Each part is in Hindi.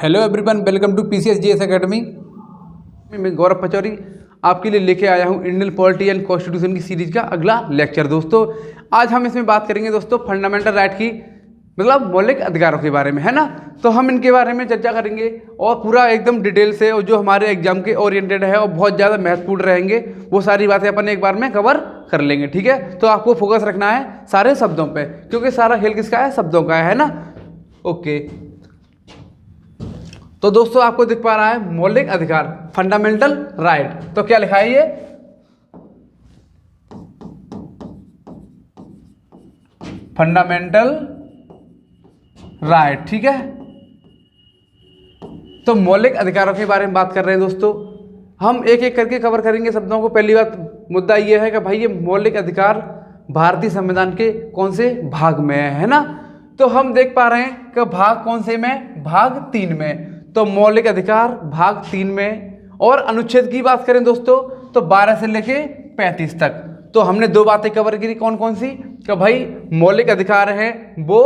Hello everyone, welcome to PCS GS academy. मैं गौरव पचौरी आपके लिए लेके आया हूँ इंडियन पॉलिटी एंड कॉन्स्टिट्यूशन की सीरीज का अगला लेक्चर। दोस्तों आज हम इसमें बात करेंगे दोस्तों फंडामेंटल राइट की, मतलब मौलिक अधिकारों के बारे में, है ना। तो हम इनके बारे में चर्चा करेंगे और पूरा एकदम डिटेल से, और जो हमारे एग्जाम के ओरिएंटेड है और बहुत ज़्यादा महत्वपूर्ण रहेंगे, वो सारी बातें अपन एक बार में कवर कर लेंगे। ठीक है, तो आपको फोकस रखना है सारे शब्दों पे, क्योंकि सारा खेल किसका है? शब्दों का है ना। ओके, तो दोस्तों आपको दिख पा रहा है मौलिक अधिकार, फंडामेंटल राइट। तो क्या लिखा है ये? Fundamental right. ठीक है, तो मौलिक अधिकारों के बारे में बात कर रहे हैं दोस्तों। हम एक एक करके कवर करेंगे शब्दों को। पहली बात मुद्दा ये है कि भाई ये मौलिक अधिकार भारतीय संविधान के कौन से भाग में है ना। तो हम देख पा रहे हैं कि भाग कौन से में? भाग 3 में। तो मौलिक अधिकार भाग 3 में। और अनुच्छेद की बात करें दोस्तों तो 12 से लेके 35 तक। तो हमने 2 बातें कवर की, कौन कौन सी? कि भाई मौलिक अधिकार हैं वो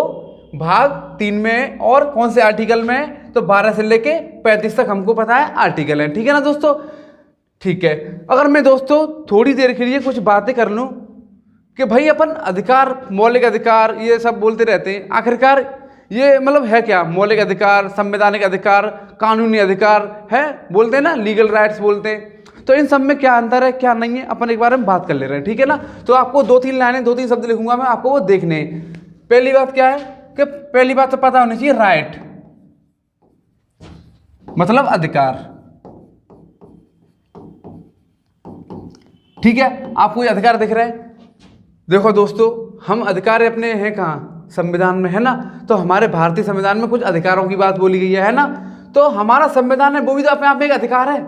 भाग 3 में, और कौन से आर्टिकल में? तो 12 से लेके 35 तक हमको पता है आर्टिकल है। ठीक है ना दोस्तों। ठीक है, अगर मैं दोस्तों थोड़ी देर के लिए कुछ बातें कर लूँ कि भाई अपन अधिकार, मौलिक अधिकार ये सब बोलते रहते हैं, आखिरकार ये मतलब है क्या? मौलिक अधिकार, संवैधानिक अधिकार, कानूनी अधिकार है, बोलते हैं ना, लीगल राइट्स बोलते हैं। तो इन सब में क्या अंतर है, क्या नहीं है, अपन एक बार में बात कर ले रहे हैं। ठीक है ना। तो आपको 2-3 लाइनें, 2-3 शब्द लिखूंगा मैं, आपको वो देखने हैं। पहली बात क्या है कि पहली बात तो पता होनी चाहिए, राइट मतलब अधिकार। ठीक है, आपको ये अधिकार दिख रहा है? देखो दोस्तों, हम अधिकार अपने हैं कहाँ? संविधान में, है ना। तो हमारे भारतीय संविधान में कुछ अधिकारों की बात बोली गई है ना। तो हमारा संविधान है वो भी तो अपने आप में एक अधिकार है।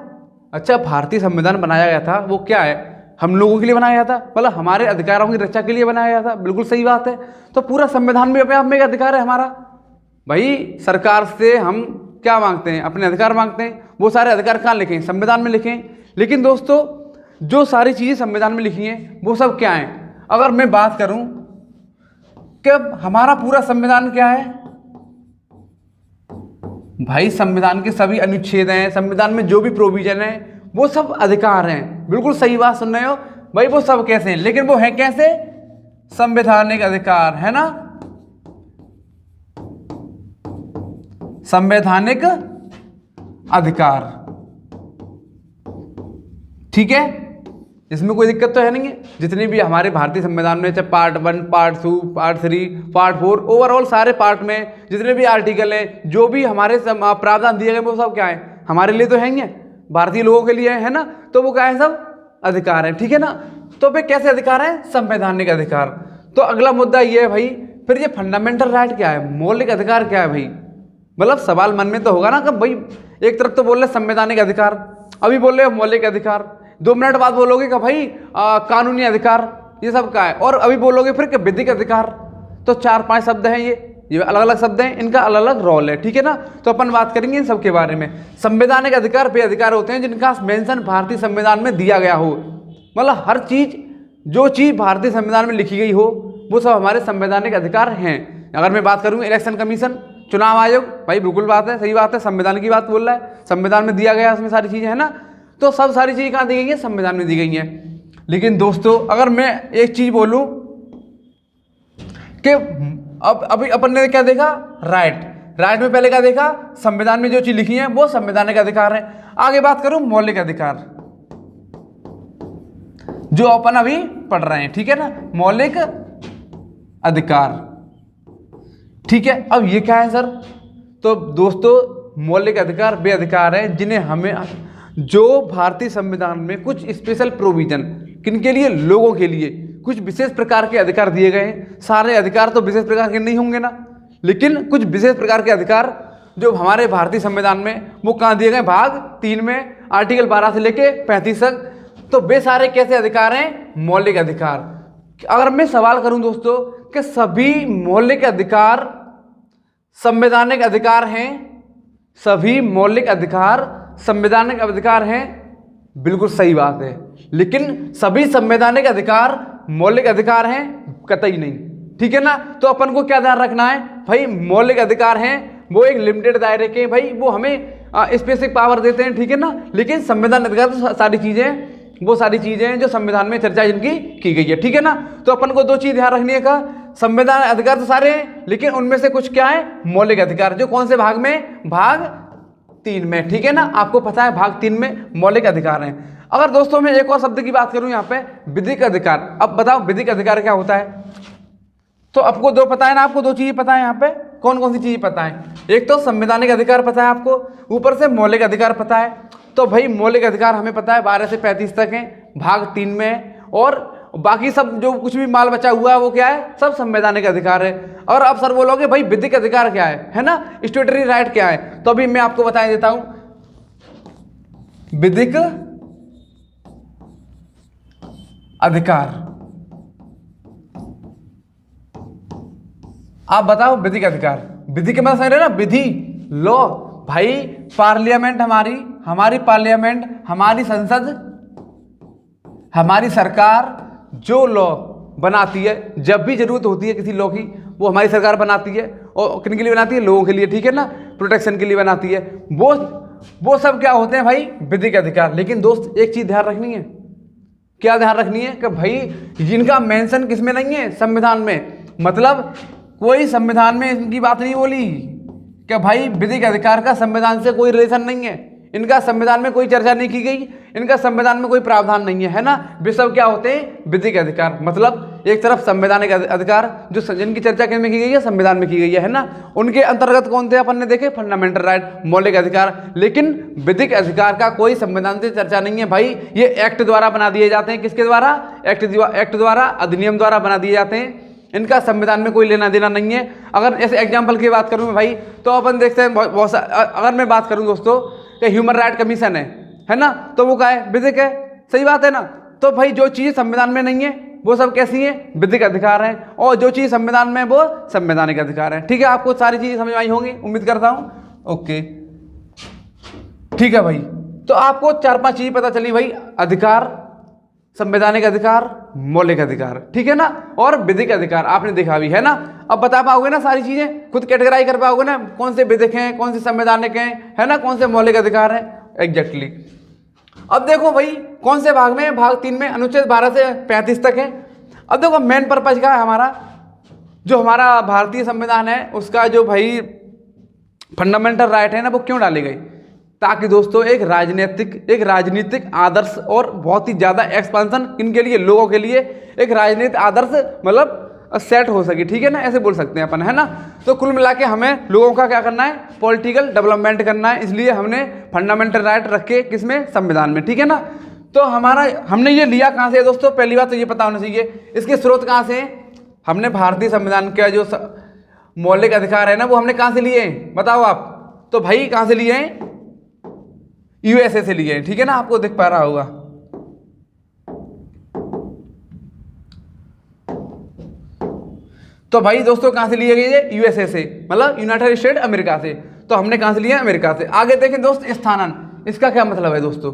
अच्छा, भारतीय संविधान बनाया गया था वो क्या है? हम लोगों के लिए बनाया गया था, मतलब हमारे अधिकारों की रक्षा के लिए बनाया गया था। बिल्कुल सही बात है। तो पूरा संविधान भी अपने आप में एक अधिकार है हमारा। भाई सरकार से हम क्या मांगते हैं? अपने अधिकार मांगते हैं। वो सारे अधिकार कहाँ लिखे? संविधान में लिखे। लेकिन दोस्तों जो सारी चीज़ें संविधान में लिखी हैं वो सब क्या है? अगर मैं बात करूं कि हमारा पूरा संविधान क्या है, भाई संविधान के सभी अनुच्छेद हैं, संविधान में जो भी प्रोविजन है वो सब अधिकार हैं। बिल्कुल सही बात सुन रहे हो भाई। वो सब कैसे हैं? लेकिन वो है कैसे? संवैधानिक अधिकार, है ना। संवैधानिक अधिकार, ठीक है, इसमें कोई दिक्कत तो है नहीं है। जितने भी हमारे भारतीय संविधान में, चाहे part 1, part 2, part 3, part 4, overall सारे पार्ट में जितने भी आर्टिकल हैं, जो भी हमारे प्रावधान दिए गए वो सब क्या है? हमारे लिए तो है ही है, भारतीय लोगों के लिए है ना। तो वो क्या है? सब अधिकार है। ठीक है ना। तो वे कैसे अधिकार है? संवैधानिक अधिकार। तो अगला मुद्दा ये है भाई, फिर ये फंडामेंटल राइट क्या है? मौलिक अधिकार क्या है भाई? मतलब सवाल मन में तो होगा ना कि भाई एक तरफ तो बोल रहे संवैधानिक अधिकार, अभी बोल रहे मौलिक अधिकार, 2 मिनट बाद बोलोगे कि भाई कानूनी अधिकार, ये सब का है, और अभी बोलोगे फिर कि विधिक अधिकार। तो 4-5 शब्द हैं, ये अलग अलग शब्द हैं, इनका अलग अलग रोल है। ठीक है ना। तो अपन बात करेंगे इन सब के बारे में। संवैधानिक अधिकार वे अधिकार होते हैं जिनका मेंशन भारतीय संविधान में दिया गया हो, मतलब हर चीज, जो चीज भारतीय संविधान में लिखी गई हो वो सब हमारे संवैधानिक अधिकार हैं। अगर मैं बात करूँ इलेक्शन कमीशन, चुनाव आयोग, भाई बिल्कुल बात है, सही बात है, संविधान की बात बोल रहा है, संविधान में दिया गया है, उसमें सारी चीजें है ना। तो सब सारी चीजें कहाँ दी गई हैं? संविधान में दी गई हैं। लेकिन दोस्तों अगर मैं एक चीज बोलूं कि अब अभी अपन ने क्या देखा? राइट में पहले क्या देखा? संविधान में जो चीज लिखी है वो संवैधानिक अधिकार है। आगे बात करूं मौलिक अधिकार, जो अपन अभी पढ़ रहे हैं। ठीक है ना, मौलिक अधिकार। ठीक है, अब ये क्या है सर? तो दोस्तों मौलिक अधिकार वे अधिकार हैं जिन्हें हमें, जो भारतीय संविधान में कुछ स्पेशल प्रोविजन, किनके लिए? लोगों के लिए कुछ विशेष प्रकार के अधिकार दिए गए हैं। सारे अधिकार तो विशेष प्रकार के नहीं होंगे ना, लेकिन कुछ विशेष प्रकार के अधिकार जो हमारे भारतीय संविधान में, वो कहाँ दिए गए? भाग 3 में, आर्टिकल 12 से लेके 35 तक। तो वे सारे कैसे अधिकार हैं? मौलिक अधिकार। अगर मैं सवाल करूं दोस्तों कि सभी मौलिक अधिकार संवैधानिक अधिकार हैं, सभी मौलिक अधिकार संवैधानिक अधिकार हैं, बिल्कुल सही बात है। लेकिन सभी संवैधानिक अधिकार मौलिक अधिकार हैं? कतई नहीं। ठीक है ना। तो अपन को क्या ध्यान रखना है भाई? मौलिक अधिकार हैं वो एक लिमिटेड दायरे के भाई, वो हमें स्पेसिफिक पावर देते हैं, ठीक है ना। लेकिन संविधान अधिकार तो सारी चीज़ें, वो सारी चीज़ें हैं जो संविधान में चर्चा जिनकी की गई है, ठीक है ना। तो अपन को दो चीज़ ध्यान रखनी है का, संविधान अधिकार तो सारे हैं, लेकिन उनमें से कुछ क्या है, मौलिक अधिकार, जो कौन से भाग में, भाग 3 में, ठीक है ना। आपको पता है भाग 3 में मौलिक अधिकार हैं। अगर दोस्तों मैं एक और शब्द की बात करूं यहाँ पे, विधिक अधिकार। अब बताओ विधिक अधिकार क्या होता है। तो आपको दो पता है ना, आपको दो चीज़ें पता है यहाँ पे, कौन कौन सी चीज़ें पता है। एक तो संवैधानिक अधिकार पता है आपको, ऊपर से मौलिक अधिकार पता है। तो भाई मौलिक अधिकार हमें पता है 12 से 35 तक है, भाग 3 में है, और बाकी सब जो कुछ भी माल बचा हुआ है वो क्या है, सब संवैधानिक अधिकार है। और अब सर बोलोगे भाई विधिक अधिकार क्या है ना, स्टेटरी राइट क्या है। तो अभी मैं आपको बता देता हूं, विधिक अधिकार, आप बताओ विधिक अधिकार, विधि के मतलब समझ रहे ना, विधि, लॉ। भाई पार्लियामेंट हमारी पार्लियामेंट, हमारी संसद, हमारी सरकार जो लॉ बनाती है, जब भी जरूरत होती है किसी लॉ की, वो हमारी सरकार बनाती है। और किन के लिए बनाती है, लोगों के लिए, ठीक है ना, प्रोटेक्शन के लिए बनाती है। वो सब क्या होते हैं भाई, विधिक अधिकार। लेकिन दोस्त एक चीज ध्यान रखनी है, क्या ध्यान रखनी है कि भाई जिनका मेंशन किसमें नहीं है, संविधान में। मतलब कोई संविधान में इनकी बात नहीं बोली कि भाई विधिक अधिकार का संविधान से कोई रिलेशन नहीं है, इनका संविधान में कोई चर्चा नहीं की गई, इनका संविधान में कोई प्रावधान नहीं है, है ना। वे सब क्या होते हैं, विधिक अधिकार। मतलब एक तरफ संवैधानिक अधिकार जो जिनकी चर्चा किन में की गई है, संविधान में की गई है ना। उनके अंतर्गत कौन थे अपन ने देखे, फंडामेंटल राइट, मौलिक अधिकार। लेकिन विधिक अधिकार का कोई संविधान से चर्चा नहीं है भाई, ये एक्ट द्वारा बना दिए जाते हैं। किसके द्वारा, एक्ट द्वारा, अधिनियम द्वारा बना दिए जाते हैं। इनका संविधान में कोई लेना देना नहीं है। अगर ऐसे एग्जाम्पल की बात करूँ भाई, तो अपन देखते हैं बहुत अगर मैं बात करूँ दोस्तों कि ह्यूमन राइट कमीशन है ना, तो वो क्या है, विधिक है, सही बात है ना। तो भाई जो चीज़ संविधान में नहीं है वो सब कैसी है, विधिक अधिकार है, और जो चीज़ संविधान में वो संवैधानिक अधिकार है। ठीक है, आपको सारी चीज़ें समझ आई होंगी, उम्मीद करता हूँ। ओके, ठीक है भाई। तो आपको 4-5 चीज़ पता चली भाई, अधिकार, संवैधानिक अधिकार, मौलिक अधिकार, ठीक है ना, और विधिक अधिकार आपने देखा भी है ना। अब बता पाओगे ना सारी चीजें, खुद कैटेगराइज कर पाओगे ना, कौन से विधिक हैं, कौन से संवैधानिक हैं, है ना, कौन से मौलिक अधिकार हैं, एग्जैक्टली। अब देखो भाई कौन से भाग में, भाग 3 में अनुच्छेद 12 से 35 तक है। अब देखो मेन पर्पज क्या है हमारा, जो हमारा भारतीय संविधान है उसका जो भाई फंडामेंटल राइट है ना, वो क्यों डाली गई, ताकि दोस्तों एक राजनीतिक आदर्श और बहुत ही ज़्यादा एक्सपेंशन इनके लिए, लोगों के लिए एक राजनीतिक आदर्श मतलब सेट हो सके, ठीक है ना, ऐसे बोल सकते हैं अपन, है ना। तो कुल मिला के हमें लोगों का क्या करना है, पॉलिटिकल डेवलपमेंट करना है, इसलिए हमने फंडामेंटल राइट रखे किसमें, संविधान में, ठीक है ना। तो हमने ये लिया कहाँ से दोस्तों, पहली बात तो ये पता होना चाहिए इसके स्रोत कहाँ से हैं। हमने भारतीय संविधान का जो मौलिक अधिकार है ना, वो हमने कहाँ से लिए हैं, बताओ आप। तो भाई कहाँ से लिए हैं, यूएसए से लिए हैं, ठीक है ना, आपको दिख पा रहा होगा। तो भाई दोस्तों कहां से लिए गए, यूएसए से, मतलब यूनाइटेड स्टेट अमेरिका से। तो हमने कहां से लिया, अमेरिका से। आगे देखें दोस्त, स्थानन, इसका क्या मतलब है दोस्तों,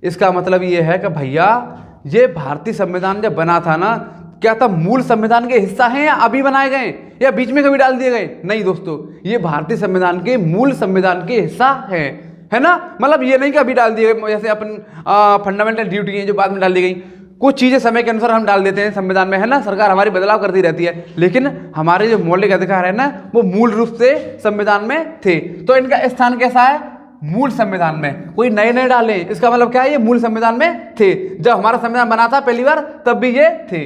इसका मतलब ये है कि भैया ये भारतीय संविधान जब बना था ना, क्या था, मूल संविधान के हिस्सा हैं या अभी बनाए गए या बीच में कभी डाल दिए गए, नहीं दोस्तों, ये भारतीय संविधान के मूल संविधान के हिस्सा है ना। मतलब ये नहीं कि अभी डाल दिए गए, जैसे अपन फंडामेंटल ड्यूटी है जो बाद में डाल दी गई, कुछ चीजें समय के अनुसार हम डाल देते हैं संविधान में, है ना, सरकार हमारी बदलाव करती रहती है, लेकिन हमारे जो मौलिक अधिकार है ना, वो मूल रूप से संविधान में थे। तो इनका स्थान कैसा है, मूल संविधान में, कोई नए डाले, इसका मतलब क्या है, ये मूल संविधान में थे। जब हमारा संविधान बना था पहली बार, तब भी ये थे।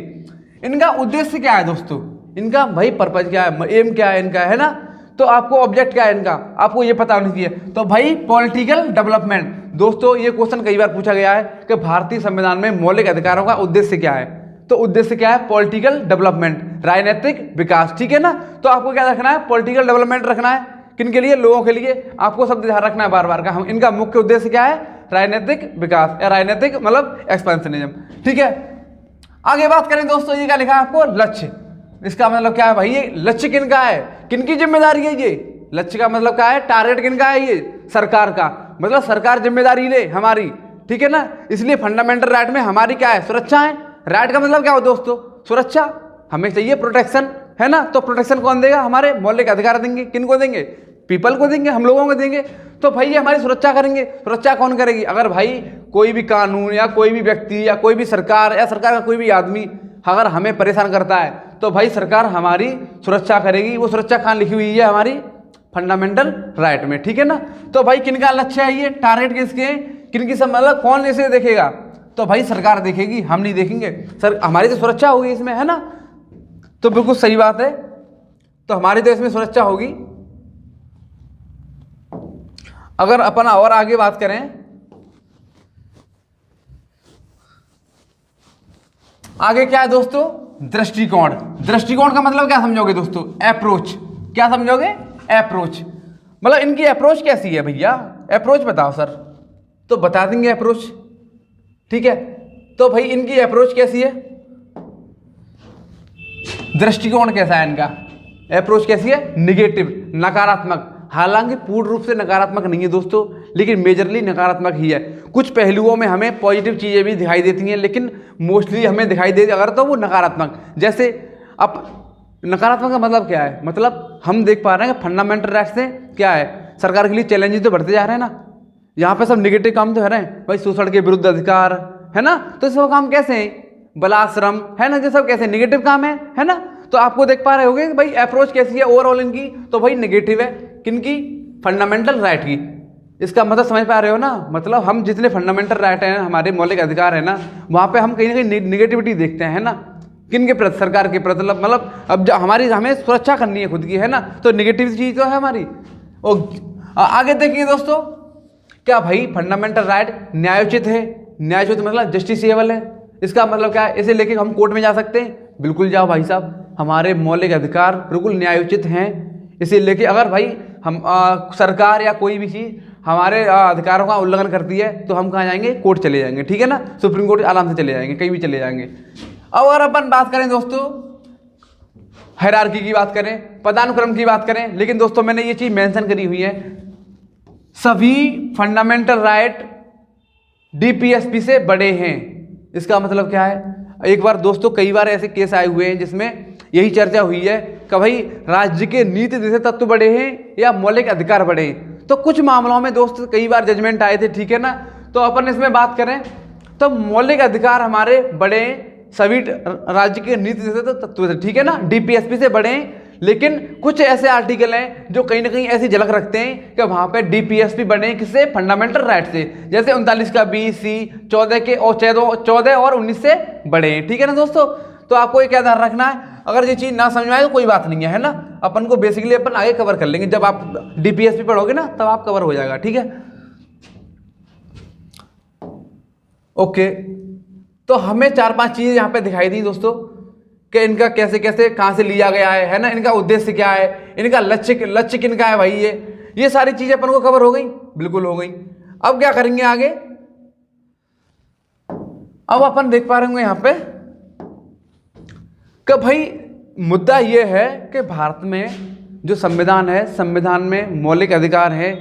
इनका उद्देश्य क्या है दोस्तों, इनका भाई पर्पज क्या है, एम क्या है इनका, है ना। तो आपको ऑब्जेक्ट क्या है इनका, आपको ये पता होना चाहिए। तो भाई पॉलिटिकल डेवलपमेंट, दोस्तों ये क्वेश्चन कई बार पूछा गया है कि भारतीय संविधान में मौलिक अधिकारों का उद्देश्य क्या है। तो उद्देश्य क्या है, पॉलिटिकल डेवलपमेंट, राजनीतिक विकास, ठीक है ना। तो आपको क्या रखना है, पॉलिटिकल डेवलपमेंट रखना है, किनके लिए, लोगों के लिए। आपको शब्द ध्यान रखना है बार बार का, हम इनका मुख्य उद्देश्य क्या है, राजनीतिक विकास या राजनीतिक मतलब एक्सपेंशनिज्म, ठीक है। आगे बात करें दोस्तों, ये क्या लिखा है आपको, लक्ष्य, इसका मतलब क्या है भाई, ये लक्ष्य किनका है, किनकी जिम्मेदारी है, ये लक्ष्य का मतलब क्या है, टारगेट किनका है, ये सरकार का, मतलब सरकार जिम्मेदारी ले हमारी, ठीक है ना। इसलिए फंडामेंटल राइट में हमारी क्या है, सुरक्षा है। राइट का मतलब क्या हो दोस्तों, सुरक्षा, हमें चाहिए प्रोटेक्शन, है ना। तो प्रोटेक्शन कौन देगा, हमारे मौलिक अधिकार देंगे, किनको देंगे, पीपल को देंगे, हम लोगों को देंगे। तो भाई ये हमारी सुरक्षा करेंगे। सुरक्षा कौन करेगी? अगर भाई कोई भी कानून या कोई भी व्यक्ति या कोई भी सरकार या सरकार का कोई भी आदमी अगर हमें परेशान करता है तो भाई सरकार हमारी सुरक्षा करेगी। वो सुरक्षा कहाँ लिखी हुई है? हमारी फंडामेंटल राइट में, ठीक है ना। तो भाई किनका लक्ष्य है ये? टारगेट किसके हैं? किनकी सब, मतलब कौन इसे देखेगा? तो भाई सरकार देखेगी, हम नहीं देखेंगे। सर हमारी तो सुरक्षा होगी इसमें, है ना। तो बिल्कुल सही बात है। तो हमारी तो इसमें सुरक्षा होगी। अगर अपन और आगे बात करें, आगे क्या है दोस्तों? दृष्टिकोण। दृष्टिकोण का मतलब क्या समझोगे दोस्तों? अप्रोच। क्या समझोगे? अप्रोच। मतलब इनकी अप्रोच कैसी है भैया? अप्रोच बताओ सर। तो बता देंगे अप्रोच, ठीक है। तो भाई इनकी अप्रोच कैसी है? दृष्टिकोण कैसा है इनका? अप्रोच कैसी है? निगेटिव, नकारात्मक। हालांकि पूर्ण रूप से नकारात्मक नहीं है दोस्तों, लेकिन मेजरली नकारात्मक ही है। कुछ पहलुओं में हमें पॉजिटिव चीज़ें भी दिखाई देती हैं, लेकिन मोस्टली हमें दिखाई देती अगर तो वो नकारात्मक। जैसे अब नकारात्मक का मतलब क्या है? मतलब हम देख पा रहे हैं कि फंडामेंटल राइट्स से क्या है, सरकार के लिए चैलेंजेस तो बढ़ते जा रहे हैं ना। यहाँ पे सब निगेटिव काम तो है रहे हैं भाई, शोषण के विरुद्ध अधिकार, है ना। तो सब काम कैसे हैं? बलाश्रम, है ना, ये सब कैसे निगेटिव काम है ना। तो आपको देख पा रहे होंगे कि भाई अप्रोच कैसी है ओवरऑल इनकी? तो भाई निगेटिव है। किनकी? फंडामेंटल राइट की। इसका मतलब समझ पा रहे हो ना। मतलब हम जितने फंडामेंटल राइट हैं, हमारे मौलिक अधिकार है ना, वहाँ पे हम कहीं ना कहीं निगेटिविटी देखते हैं ना। किन के प्रति? सरकार के प्रति। मतलब अब हमारी हमें सुरक्षा करनी है खुद की, है ना। तो निगेटिव चीज़ तो है हमारी। और आगे देखिए दोस्तों, क्या भाई फंडामेंटल राइट न्यायोचित है? न्यायोचित मतलब जस्टिसेबल है। इसका मतलब क्या है? इसे लेके हम कोर्ट में जा सकते हैं? बिल्कुल जाओ भाई साहब। हमारे मौलिक अधिकार बिल्कुल न्यायोचित हैं। इसे लेके अगर भाई हम सरकार या कोई भी चीज़ हमारे अधिकारों का उल्लंघन करती है तो हम कहाँ जाएंगे? कोर्ट चले जाएंगे, ठीक है ना। सुप्रीम कोर्ट आराम से चले जाएंगे, कहीं भी चले जाएंगे। अब अगर अपन बात करें दोस्तों हायरार्की की बात करें, पदानुक्रम की बात करें, लेकिन दोस्तों मैंने ये चीज़ मेंशन करी हुई है, सभी फंडामेंटल राइट डीपीएसपी से बड़े हैं। इसका मतलब क्या है? एक बार दोस्तों कई बार ऐसे केस आए हुए हैं जिसमें यही चर्चा हुई है कि भाई राज्य के नीति जैसे तत्व बड़े हैं या मौलिक अधिकार बड़े हैं। तो कुछ मामलों में दोस्त कई बार जजमेंट आए थे, ठीक है ना। तो अपन इसमें बात करें तो मौलिक अधिकार हमारे बड़े सभी राज्य के नीति जैसे तत्व से, ठीक है ना, डीपीएसपी से बड़े हैं। लेकिन कुछ ऐसे आर्टिकल हैं जो कहीं ना कहीं ऐसी झलक रखते हैं कि वहाँ पे डीपीएसपी बने किससे? फंडामेंटल राइट से। जैसे 39 का बी, सी, 14 के और 14 और 19 से बड़े हैं, ठीक है ना दोस्तों। तो आपको ये क्या ध्यान रखना है? अगर ये चीज़ ना समझ में आए तो कोई बात नहीं है ना। अपन को बेसिकली अपन आगे कवर कर लेंगे, जब आप डीपीएसपी पढ़ोगे ना तब आप कवर हो जाएगा, ठीक है। ओके, तो हमें 4-5 चीज़ें यहाँ पे दिखाई दी दोस्तों कि इनका कैसे कैसे कहाँ से लिया गया है ना, इनका उद्देश्य क्या है, इनका लक्ष्य किनका है भाई। ये सारी चीज़ें अपन को कवर हो गई, बिल्कुल हो गई। अब क्या करेंगे आगे? अब अपन देख पा रहे होंगे यहाँ पे कि भाई मुद्दा ये है कि भारत में जो संविधान है, संविधान में मौलिक अधिकार है,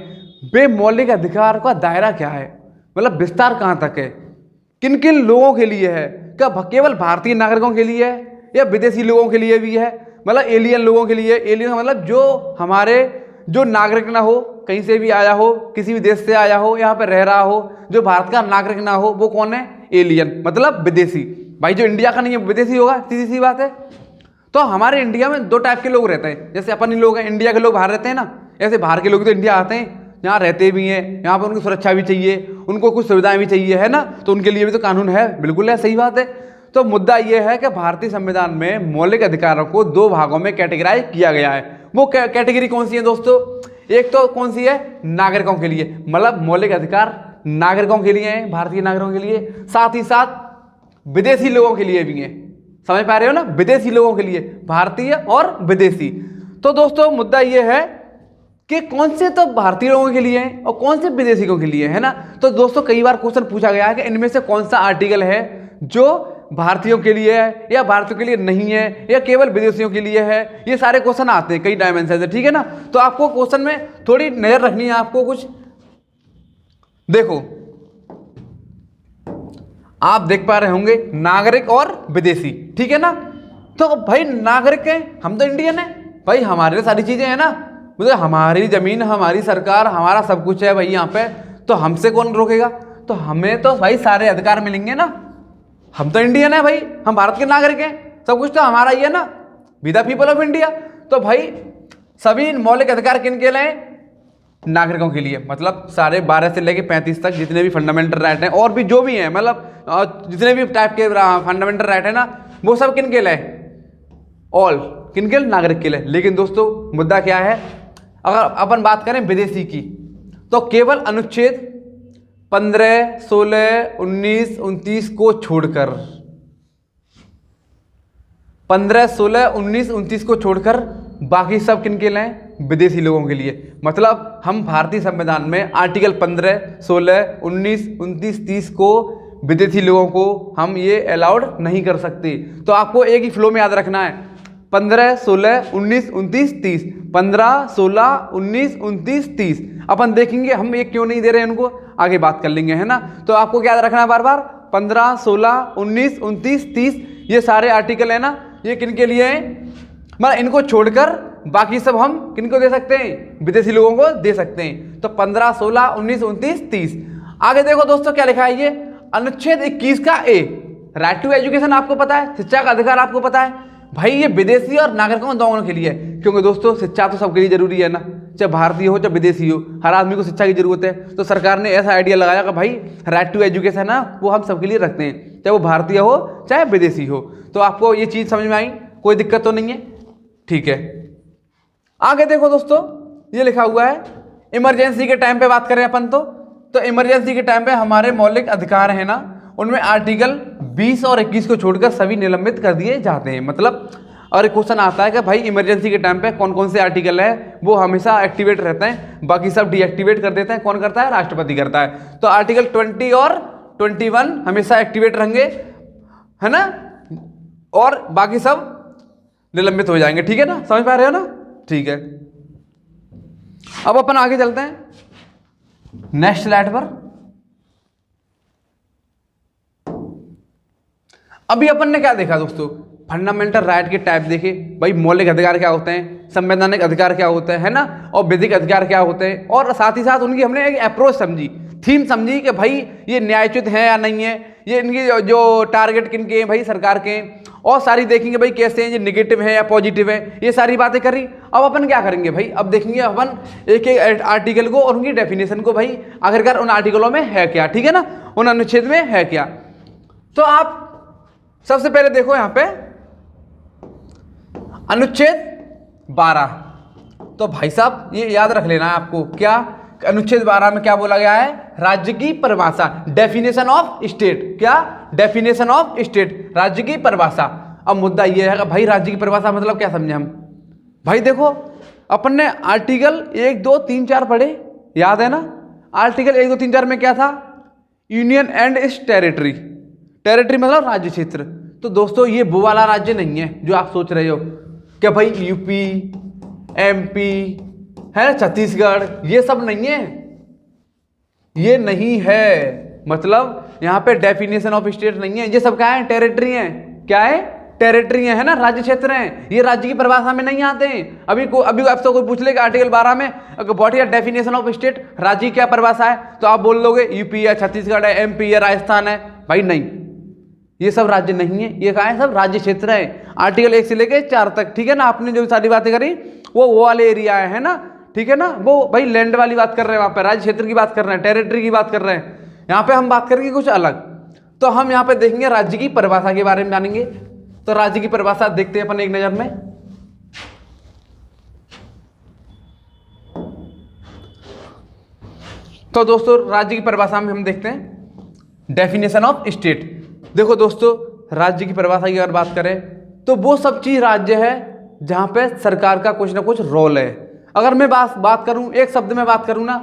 वे मौलिक अधिकार का दायरा क्या है, मतलब विस्तार कहाँ तक है, किन किन लोगों के लिए है? क्या केवल भारतीय नागरिकों के लिए है या विदेशी लोगों के लिए भी है? मतलब एलियन लोगों के लिए। एलियन मतलब जो हमारे जो नागरिक ना हो, कहीं से भी आया हो, किसी भी देश से आया हो, यहाँ पे रह रहा हो, जो भारत का नागरिक ना हो, वो कौन है? एलियन मतलब विदेशी। भाई जो इंडिया का नहीं है विदेशी होगा, सीधी सी बात है। तो हमारे इंडिया में 2 टाइप के लोग रहते हैं। जैसे अपन ही लोग हैं, इंडिया के लोग बाहर रहते हैं ना, ऐसे बाहर के लोग तो इंडिया आते हैं, यहाँ रहते भी हैं, यहाँ पर उनकी सुरक्षा भी चाहिए, उनको कुछ सुविधाएं भी चाहिए, है ना। तो उनके लिए भी तो कानून है, बिल्कुल है, सही बात है। तो मुद्दा यह है कि भारतीय संविधान में मौलिक अधिकारों को 2 भागों में कैटेगराइज किया गया है। वो कैटेगरी कौन सी है दोस्तों? एक तो कौन सी है? नागरिकों के लिए, मतलब मौलिक अधिकार नागरिकों के लिए हैं, भारतीय नागरिकों के लिए, साथ ही साथ विदेशी लोगों के लिए भी हैं। समझ पा रहे हो ना? विदेशी लोगों के लिए, भारतीय और विदेशी। तो दोस्तों मुद्दा यह है कि कौन से तो भारतीय लोगों के लिए हैं और कौन से विदेशियों के लिए, है ना। तो दोस्तों कई बार क्वेश्चन पूछा गया है कि इनमें से कौन सा आर्टिकल है जो भारतीयों के लिए है या भारतीयों के लिए नहीं है या केवल विदेशियों के लिए है। ये सारे क्वेश्चन आते हैं कई डायमेंशन से, ठीक है ना। तो आपको क्वेश्चन में थोड़ी नजर रखनी है। आपको कुछ देखो, आप देख पा रहे होंगे नागरिक और विदेशी, ठीक है ना। तो भाई नागरिक हैं, हम तो इंडियन है भाई, हमारे लिए सारी चीजें हैं ना, मतलब हमारी ज़मीन, हमारी सरकार, हमारा सब कुछ है भाई यहाँ पे, तो हमसे कौन रोकेगा? तो हमें तो भाई सारे अधिकार मिलेंगे ना, हम तो इंडियन है भाई, हम भारत के नागरिक हैं, सब कुछ तो हमारा ही है ना, we the people of India. तो भाई सभी मौलिक अधिकार किन के लिए? नागरिकों के लिए। मतलब सारे 12 से लेकर 35 तक जितने भी फंडामेंटल राइट हैं और भी जो भी हैं, मतलब जितने भी टाइप के फंडामेंटल राइट है ना, वो सब किन के लिए? ऑल, किन के लिए? नागरिक के लिए। लेकिन दोस्तों मुद्दा क्या है, अगर अपन बात करें विदेशी की, तो केवल अनुच्छेद 15, 16, 19, 29 को छोड़कर, 15, 16, 19, 29 को छोड़कर बाकी सब किन के लिए? विदेशी लोगों के लिए। मतलब हम भारतीय संविधान में आर्टिकल 15, 16, 19, 29, 30 को विदेशी लोगों को हम ये अलाउड नहीं कर सकते। तो आपको एक ही फ्लो में याद रखना है, 15, 16, 19, 29, 30, 15, 16, 19, 29, 30। अपन देखेंगे हम ये क्यों नहीं दे रहे हैं उनको, आगे बात कर लेंगे, है ना। तो आपको क्या याद रखना है बार बार, 15, 16, 19, 29, 30, ये सारे आर्टिकल है ना, ये किन के लिए हैं? मतलब इनको छोड़कर बाकी सब हम किनको दे सकते हैं? विदेशी लोगों को दे सकते हैं। तो 15, 16, 19, 29, 30। आगे देखो दोस्तों क्या लिखा है, ये अनुच्छेद 21 का ए, राइट टू एजुकेशन आपको पता है, शिक्षा का अधिकार आपको पता है भाई, ये विदेशी और नागरिकों दोनों के लिए है। क्योंकि दोस्तों शिक्षा तो सबके लिए जरूरी है ना, चाहे भारतीय हो चाहे विदेशी हो, हर आदमी को शिक्षा की जरूरत है। तो सरकार ने ऐसा आइडिया लगाया कि भाई राइट टू एजुकेशन है ना, वो हम सबके लिए रखते हैं, चाहे वो भारतीय हो चाहे विदेशी हो। तो आपको ये चीज़ समझ में आई, कोई दिक्कत तो नहीं है? ठीक है। आगे देखो दोस्तों, ये लिखा हुआ है इमरजेंसी के टाइम पे बात करें अपन तो इमरजेंसी के टाइम पे हमारे मौलिक अधिकार है ना, उनमें आर्टिकल 20 और 21 को छोड़कर सभी निलंबित कर दिए जाते हैं। मतलब और एक क्वेश्चन आता है कि भाई इमरजेंसी के टाइम पे कौन कौन से आर्टिकल है वो हमेशा एक्टिवेट रहते हैं, बाकी सब डीएक्टिवेट कर देते हैं। कौन करता है? राष्ट्रपति करता है। तो आर्टिकल 20 और 21 हमेशा एक्टिवेट रहेंगे, है ना, और बाकी सब निलंबित हो जाएंगे। ठीक है ना, समझ पा रहे हो ना? ठीक है। अब अपन आगे चलते हैं नेक्स्ट स्लाइड पर। अभी अपन ने क्या देखा दोस्तों, फंडामेंटल राइट के टाइप देखे भाई, मौलिक अधिकार क्या होते हैं, संवैधानिक अधिकार क्या होते हैं, है ना, और विधिक अधिकार क्या होते हैं, और साथ ही साथ उनकी हमने एक अप्रोच समझी, थीम समझी कि भाई ये न्यायोचित है या नहीं है, ये इनकी जो टारगेट किन के हैं भाई, सरकार के, और सारी देखेंगे भाई कैसे हैं, ये निगेटिव है या पॉजिटिव है, ये सारी बातें करी। अब अपन क्या करेंगे भाई, अब देखेंगे अपन एक एक आर्टिकल को और उनकी डेफिनेशन को भाई, आखिरकार उन आर्टिकलों में है क्या, ठीक है ना, उन अनुच्छेद में है क्या। तो आप सबसे पहले देखो यहाँ पे अनुच्छेद 12। तो भाई साहब ये याद रख लेना है आपको, क्या अनुच्छेद 12 में क्या बोला गया है? राज्य की परिभाषा, डेफिनेशन ऑफ स्टेट। क्या? डेफिनेशन ऑफ स्टेट, राज्य की परिभाषा। अब मुद्दा ये है कि भाई राज्य की परिभाषा मतलब क्या समझे हम? भाई देखो अपन ने आर्टिकल 1, 2, 3, 4 पढ़े, याद है ना? आर्टिकल 1, 2, 3, 4 में क्या था? Union and it's territory. Territory मतलब राज्य क्षेत्र। तो दोस्तों ये वो वाला राज्य नहीं है जो आप सोच रहे हो कि भाई यूपी, एमपी है, छत्तीसगढ़, ये सब नहीं है, ये नहीं है। मतलब यहाँ पे डेफिनेशन ऑफ स्टेट नहीं है, ये सब क्या है? टेरिटरी है। क्या है? टेरिटरी है ना, राज्य क्षेत्र हैं, ये राज्य की परिभाषा में नहीं आते हैं। अभी आपसे कोई पूछ लेगा आर्टिकल 12 में what is definition of state, राज्य की क्या परिभाषा है, तो आप बोल लोगे यूपी है, छत्तीसगढ़ है, एमपी है, राजस्थान है। भाई नहीं, ये सब राज्य नहीं है, ये कहा है सब राज्य क्षेत्र है। आर्टिकल 1 से लेके 4 तक, ठीक है ना। आपने जो सारी बातें करी वो वाले एरिया है ना, ठीक है ना, वो भाई लैंड वाली बात कर रहे हैं, वहां पे राज्य क्षेत्र की बात कर रहे हैं, टेरिटरी की बात कर रहे हैं। यहाँ पे हम बात करेंगे कुछ अलग। तो हम यहाँ पे देखेंगे राज्य की परिभाषा के बारे में जानेंगे। तो राज्य की परिभाषा देखते हैं अपन एक नजर में। तो दोस्तों राज्य की परिभाषा में हम देखते हैं डेफिनेशन ऑफ स्टेट। देखो दोस्तों राज्य की परिभाषा की अगर बात करें तो वो सब चीज राज्य है जहां पे सरकार का कुछ ना कुछ रोल है। अगर मैं बात करूं, एक शब्द में बात करूं ना,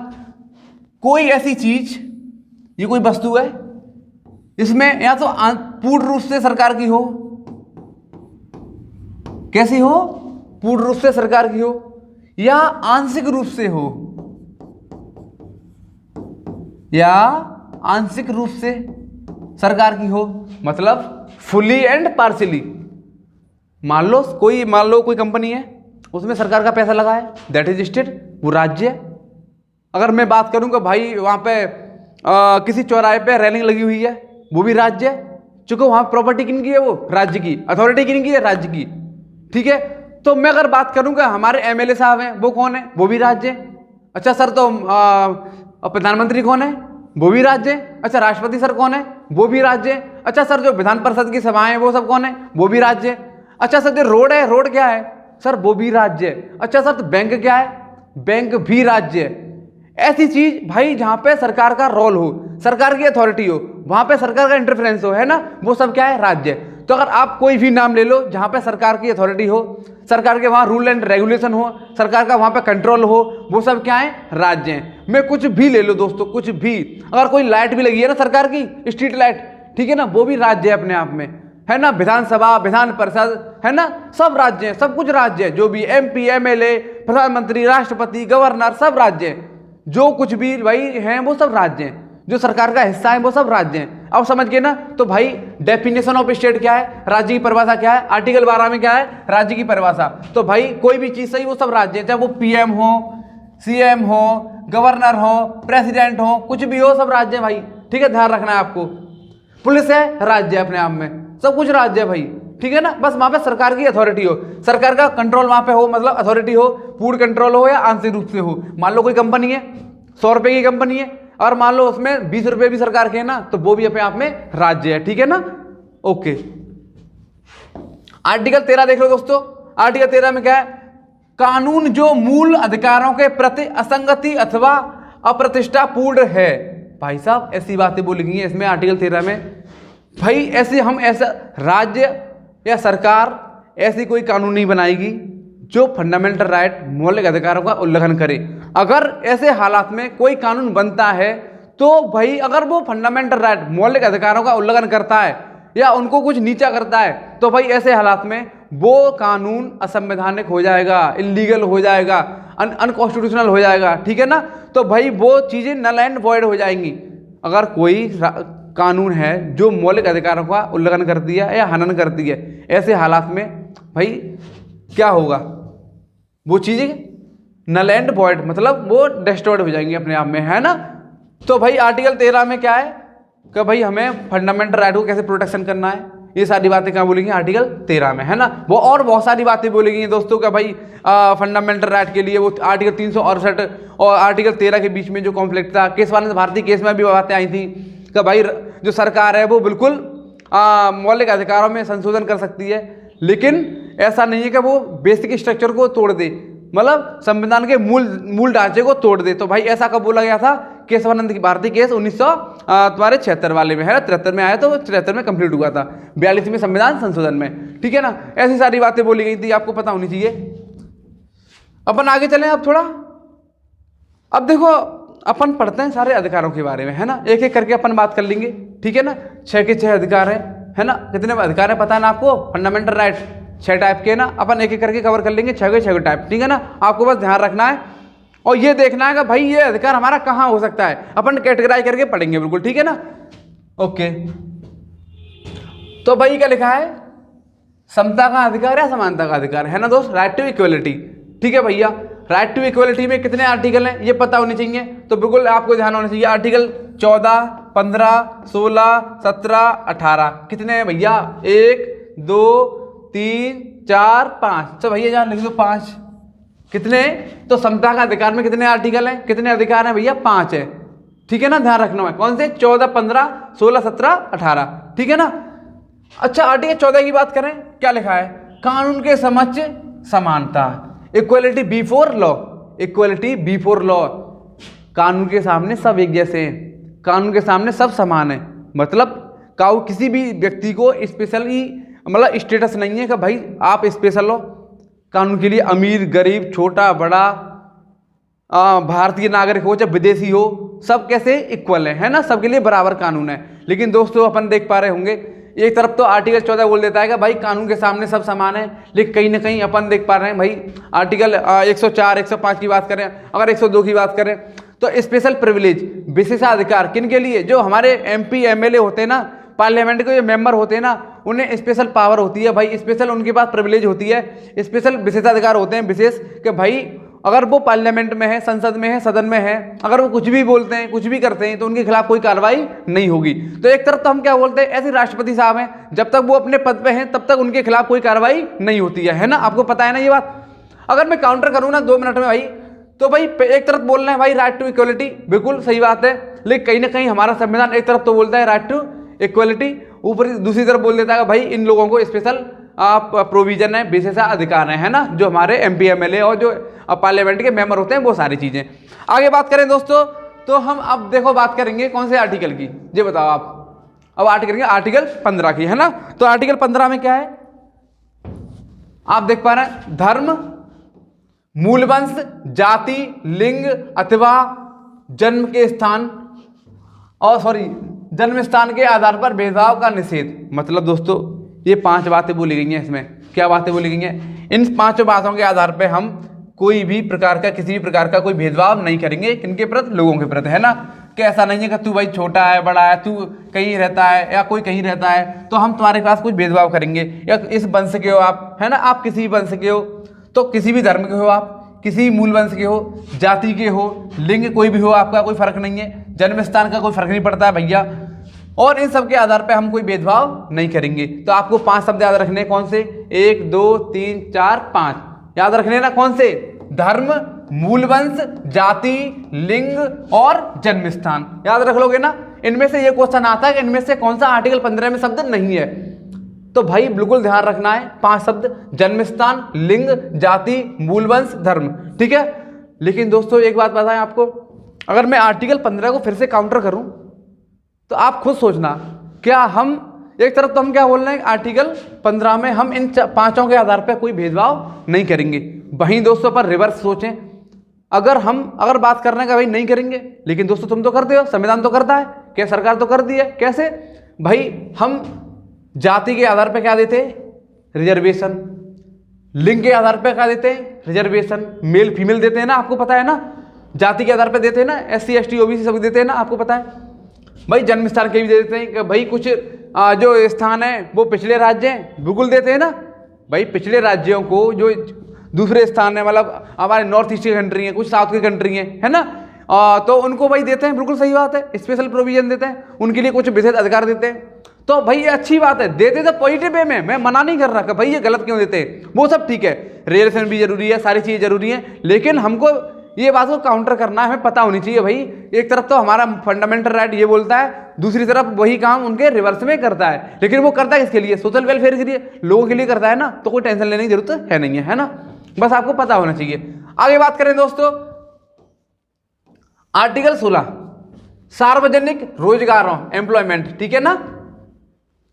कोई ऐसी चीज, ये कोई वस्तु है इसमें या तो पूर्ण रूप से सरकार की हो, कैसी हो? पूर्ण रूप से सरकार की हो, या आंशिक रूप से हो, या आंशिक रूप से सरकार की हो, मतलब फुली एंड पार्शियली। मान लो कोई कंपनी है, उसमें सरकार का पैसा लगा है, दैट इज स्टेट, वो राज्य है। अगर मैं बात करूँ कि भाई वहाँ पे किसी चौराहे पे रेलिंग लगी हुई है, वो भी राज्य है, चूंकि वहाँ प्रॉपर्टी किन की है, वो राज्य की, अथॉरिटी किन की है, राज्य की, ठीक है। तो मैं अगर बात करूँ कि हमारे एमएलए साहब हैं, वो कौन है, वो भी राज्य है। अच्छा सर, तो प्रधानमंत्री कौन है, वो भी राज्य है। अच्छा राष्ट्रपति सर कौन है, वो भी राज्य है। अच्छा सर, जो विधान परिषद की सभाएं हैं वो सब कौन है, वो भी राज्य है। अच्छा सर, जो रोड है, रोड क्या है सर, वो भी राज्य है। अच्छा सर, तो बैंक क्या है, बैंक भी राज्य है। ऐसी चीज भाई जहां पे सरकार का रोल हो, सरकार की अथॉरिटी हो, वहां पे सरकार का इंटरफेरेंस हो, है ना, वो सब क्या है, राज्य। तो अगर आप कोई भी नाम ले लो जहां पे सरकार की अथॉरिटी हो, सरकार के वहां रूल एंड रेगुलेशन हो, सरकार का वहां पे कंट्रोल हो, वो सब क्या है, राज्य हैं। मैं कुछ भी ले लो दोस्तों, कुछ भी, अगर कोई लाइट भी लगी है ना सरकार की, स्ट्रीट लाइट, ठीक है ना, वो भी राज्य है अपने आप में, है ना। विधानसभा, विधान परिषद, है ना, सब राज्य हैं, सब कुछ राज्य है। जो भी एमपी, एमएलए, प्रधानमंत्री, राष्ट्रपति, गवर्नर, सब राज्य हैं। जो कुछ भी भाई हैं वो सब राज्य हैं, जो सरकार का हिस्सा है वो सब राज्य हैं। अब समझ गए ना। तो भाई डेफिनेशन ऑफ स्टेट क्या है, राज्य की परिभाषा क्या है, आर्टिकल 12 में क्या है, राज्य की परिभाषा। तो भाई कोई भी चीज सही, वो सब राज्य है, चाहे वो पीएम हो, सीएम हो, गवर्नर हो, प्रेसिडेंट हो, कुछ भी हो, सब राज्य है भाई, ठीक है, ध्यान रखना है आपको। पुलिस है, राज्य है अपने आप में, सब कुछ राज्य है भाई, ठीक है ना। बस वहां पे सरकार की अथॉरिटी हो, सरकार का कंट्रोल वहां पे हो, मतलब अथॉरिटी हो, पूर्ण कंट्रोल हो या आंशिक रूप से हो। मान लो कोई कंपनी है, 100 रुपए की कंपनी है, और मान लो उसमें 20 रुपए भी सरकार के हैं ना, तो वो भी अपने आप में राज्य है, ठीक है ना। ओके, आर्टिकल 13 देख लो दोस्तों। आर्टिकल 13 में क्या है, कानून जो मूल अधिकारों के प्रति असंगति अथवा अप्रतिष्ठा पूर्ण है। भाई साहब ऐसी बातें बोली गई हैं इसमें आर्टिकल 13 में। भाई ऐसे हम ऐसा राज्य या सरकार ऐसी कोई कानून नहीं बनाएगी जो फंडामेंटल राइट, मौलिक अधिकारों का उल्लंघन करे। अगर ऐसे हालात में कोई कानून बनता है तो भाई अगर वो फंडामेंटल राइट, मौलिक अधिकारों का उल्लंघन करता है या उनको कुछ नीचा करता है, तो भाई ऐसे हालात में वो कानून असंवैधानिक हो जाएगा, इलीगल हो जाएगा, अनकॉन्स्टिट्यूशनल हो जाएगा, ठीक है ना। तो भाई वो चीजें नल एंड वॉइड हो जाएंगी। अगर कोई कानून है जो मौलिक अधिकारों का उल्लंघन करती है या हनन करती है, ऐसे हालात में भाई क्या होगा, वो चीजें नल एंड वॉइड, मतलब वो डिस्टॉर्ट हो जाएंगी अपने आप में, है ना। तो भाई आर्टिकल 13 में क्या है कि भाई हमें फंडामेंटल राइट को कैसे प्रोटेक्शन करना है, ये सारी बातें क्या बोलेंगी आर्टिकल 13 में, है ना। वो और बहुत सारी बातें बोली गई हैं दोस्तों का भाई फंडामेंटल राइट के लिए। वो आर्टिकल 368 और आर्टिकल 13 के बीच में जो कॉन्फ्लिक्ट था, केशवानंद भारती केस में भी बातें आई थी कि भाई जो सरकार है वो बिल्कुल मौलिक अधिकारों में संशोधन कर सकती है, लेकिन ऐसा नहीं है कि वो बेसिक स्ट्रक्चर को तोड़ दे, मतलब संविधान के मूल ढांचे को तोड़ दे। तो भाई ऐसा कब बोला गया था, केशवानंद भारती केस 1976 वाले में, है ना। 73 में आया तो 73 में कंप्लीट हुआ था, 42 में संविधान संशोधन में, ठीक है ना। ऐसी सारी बातें बोली गई थी, आपको पता होनी चाहिए। अपन आगे चलें अब थोड़ा। अब देखो अपन पढ़ते हैं सारे अधिकारों के बारे में, है ना, एक एक करके अपन बात कर लेंगे, ठीक है ना। 6 के 6 अधिकार है ना। कितने अधिकार है पता है ना आपको, फंडामेंटल राइट 6 टाइप के ना, अपन एक एक करके कवर कर लेंगे, 6 के 6 टाइप, ठीक है ना। आपको बस ध्यान रखना है और ये देखना है कि भाई ये अधिकार हमारा कहाँ हो सकता है, अपन कैटेगराइज करके पढ़ेंगे बिल्कुल, ठीक है ना। ओके, तो भाई क्या लिखा है, समता का अधिकार या समानता का अधिकार, है ना दोस्त, राइट टू इक्वलिटी, ठीक है भैया। राइट टू इक्वलिटी में कितने आर्टिकल हैं ये पता होने चाहिए, तो बिल्कुल आपको ध्यान होना चाहिए। आर्टिकल 14, 15, 16, 17, 18 कितने हैं भैया, 1, 2, 3, 4, 5। तो भैया जहाँ लिख दो 5, कितने, तो समता का अधिकार में कितने आर्टिकल हैं, कितने अधिकार हैं भैया, 5 है, ठीक है ना। ध्यान रखना है कौन से, 14, 15, 16, 17, 18, ठीक है ना। अच्छा आर्टिकल 14 की बात करें, क्या लिखा है, कानून के समक्ष समानता, equality before law, equality before law, कानून के सामने सब एक जैसे हैं, कानून के सामने सब समान है। मतलब किसी भी व्यक्ति को स्पेशली मतलब स्टेटस नहीं है कि भाई आप स्पेशल हो कानून के लिए, अमीर गरीब छोटा बड़ा, भारतीय नागरिक हो चाहे विदेशी हो, सब कैसे इक्वल है ना, सबके लिए बराबर कानून है। लेकिन दोस्तों अपन देख पा रहे होंगे एक तरफ तो आर्टिकल 14 बोल देता है कि भाई कानून के सामने सब समान है, लेकिन कहीं ना कहीं अपन देख पा रहे हैं भाई आर्टिकल 104, 105 की बात करें, अगर 102 की बात करें तो स्पेशल प्रिविलेज, विशेषाधिकार किन के लिए, जो हमारे एमपी एमएलए होते हैं ना, पार्लियामेंट के जो मेंबर होते हैं ना, उन्हें स्पेशल पावर होती है भाई, स्पेशल उनके पास प्रिविलेज होती है, स्पेशल विशेषाधिकार होते हैं विशेष, कि भाई अगर वो पार्लियामेंट में है, संसद में है, सदन में है, अगर वो कुछ भी बोलते हैं, कुछ भी करते हैं, तो उनके खिलाफ कोई कार्रवाई नहीं होगी। तो एक तरफ तो हम क्या बोलते हैं, ऐसे राष्ट्रपति साहब हैं, जब तक वो अपने पद पे हैं तब तक उनके खिलाफ कोई कार्रवाई नहीं होती है ना, आपको पता है ना ये बात। अगर मैं काउंटर करूँ ना 2 मिनट में भाई, तो भाई एक तरफ बोल रहे हैं भाई राइट टू इक्वलिटी, बिल्कुल सही बात है, लेकिन कहीं ना कहीं हमारा संविधान एक तरफ तो बोलता है राइट टू इक्वलिटी, ऊपर दूसरी तरफ बोल देता है भाई इन लोगों को स्पेशल प्रोविजन है, विशेषाधिकार है ना, जो हमारे MP MLA और जो पार्लियामेंट के मेंबर होते हैं, वो सारी चीजें। आगे बात करें दोस्तों, तो हम अब देखो बात करेंगे कौन से आर्टिकल की, ये बताओ आप। अब आर्टिकल करेंगे आर्टिकल 15 की, है ना। तो आर्टिकल 15 में क्या है, आप देख पा रहे हैं, धर्म, मूलवंश, जाति, लिंग अथवा जन्म के स्थान जन्म स्थान के आधार पर भेदभाव का निषेध। मतलब दोस्तों ये 5 बातें बोली गई हैं, इसमें क्या बातें बोली गई हैं, इन 5 बातों के आधार पर हम कोई भी प्रकार का, किसी भी प्रकार का कोई भेदभाव नहीं करेंगे, किनके प्रति, लोगों के प्रति, है ना। कि ऐसा नहीं है कि तू भाई छोटा है, बड़ा है, तू कहीं रहता है या कोई कहीं रहता है तो हम तुम्हारे पास कुछ भेदभाव करेंगे, या इस वंश के हो आप, है ना, आप किसी भी वंश के हो, तो किसी भी धर्म के हो आप, किसी मूल वंश के हो, जाति के हो, लिंग कोई भी हो, आपका कोई फर्क नहीं है, जन्म स्थान का कोई फर्क नहीं पड़ता है भैया, और इन सब के आधार पे हम कोई भेदभाव नहीं करेंगे। तो आपको 5 शब्द याद रखने, कौन से, 1 2 3 4 5 याद रखने ना, कौन से, धर्म, मूलवंश, जाति, लिंग और जन्म स्थान, याद रख लोगे ना। इनमें से ये क्वेश्चन आता है कि इनमें से कौन सा आर्टिकल 15 में शब्द नहीं है, तो भाई बिल्कुल ध्यान रखना है, 5 शब्द, जन्म स्थान, लिंग, जाति, मूलवंश, धर्म, ठीक है। लेकिन दोस्तों एक बात बताएं आपको, अगर मैं आर्टिकल 15 को फिर से काउंटर करूं तो आप खुद सोचना, क्या हम एक तरफ तो हम क्या बोल रहे हैं, आर्टिकल 15 में हम इन 5 के आधार पर कोई भेदभाव नहीं करेंगे, वहीं दोस्तों पर रिवर्स सोचें, अगर बात करने का भाई नहीं करेंगे, लेकिन दोस्तों तुम तो करते हो, संविधान तो करता है, क्या सरकार तो कर दी है, कैसे भाई, हम जाति के आधार पर क्या देते हैं, रिजर्वेशन, लिंग के आधार पर क्या देते हैं, रिजर्वेशन, मेल फीमेल देते हैं ना, आपको पता है ना, जाति के आधार पर देते हैं ना, SC ST OBC सब देते हैं ना, आपको पता है भाई, जन्म स्थान के भी दे देते हैं कि भाई कुछ जो स्थान है वो पिछले राज्य हैं, बिल्कुल देते हैं ना भाई, पिछले राज्यों को जो दूसरे स्थान है, मतलब हमारे नॉर्थ ईस्ट की कंट्री है, कुछ साउथ की कंट्री है ना, तो उनको भाई देते हैं, बिल्कुल सही बात है, स्पेशल प्रोविजन देते हैं, उनके लिए कुछ विशेष अधिकार देते हैं, तो भाई ये अच्छी बात है, देते तो पॉजिटिव वे में, मैं मना नहीं कर रहा कि भाई ये गलत क्यों देते हैं, वो सब ठीक है, रिजर्वेशन भी जरूरी है, सारी चीजें जरूरी हैं, लेकिन हमको ये बात को काउंटर करना है, हमें पता होनी चाहिए भाई, एक तरफ तो हमारा फंडामेंटल राइट ये बोलता है, दूसरी तरफ वही काम उनके रिवर्स में करता है, लेकिन वो करता है किसके लिए, सोशल वेलफेयर के लिए, लोगों के लिए करता है ना, तो कोई टेंशन लेने की जरूरत है नहीं है ना, बस आपको पता होना चाहिए। आगे बात करें दोस्तों, आर्टिकल 16 सार्वजनिक रोजगारों, एम्प्लॉयमेंट, ठीक है ना,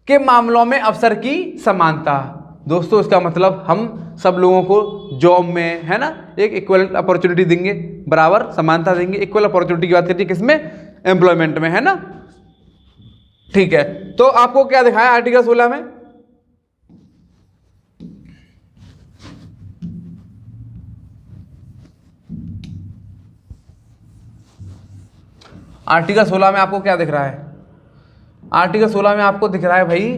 के मामलों में अवसर की समानता। दोस्तों इसका मतलब हम सब लोगों को जॉब में, है ना, एक इक्वल अपॉर्चुनिटी देंगे, बराबर समानता देंगे, इक्वल अपॉर्चुनिटी की बात करती है किसमें, एम्प्लॉयमेंट में, है ना, ठीक है। तो आपको क्या दिखाया आर्टिकल 16 में, आर्टिकल 16 में आपको क्या दिख रहा है, आर्टिकल 16 में आपको दिख रहा है भाई,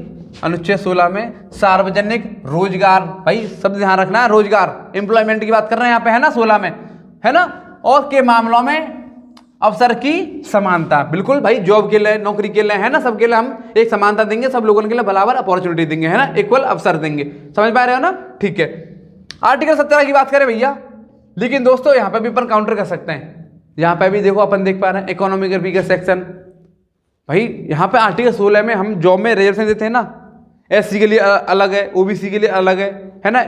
अनुच्छेद 16 में सार्वजनिक रोजगार, भाई सब ध्यान रखना है, रोजगार, एम्प्लॉयमेंट की बात कर रहे हैं यहाँ पे, है ना, 16 में, है ना, और के मामलों में अवसर की समानता, बिल्कुल भाई, जॉब के लिए, नौकरी के लिए, है ना, सबके लिए हम एक समानता देंगे, सब लोगों के लिए बराबर अपॉर्चुनिटी देंगे, है ना, इक्वल अवसर देंगे, समझ पा रहे हो ना, ठीक है। आर्टिकल 17 की बात करें भैया, लेकिन दोस्तों यहाँ पे भी अपन काउंटर कर सकते हैं, यहाँ पे भी देखो अपन देख पा रहे हैं, इकोनॉमिक वीकर सेक्शन, भाई यहाँ पे आर्टिकल 16 में हम जॉब में रिजर्वेशन देते हैं ना, SC के लिए अलग है, OBC के लिए अलग है ना,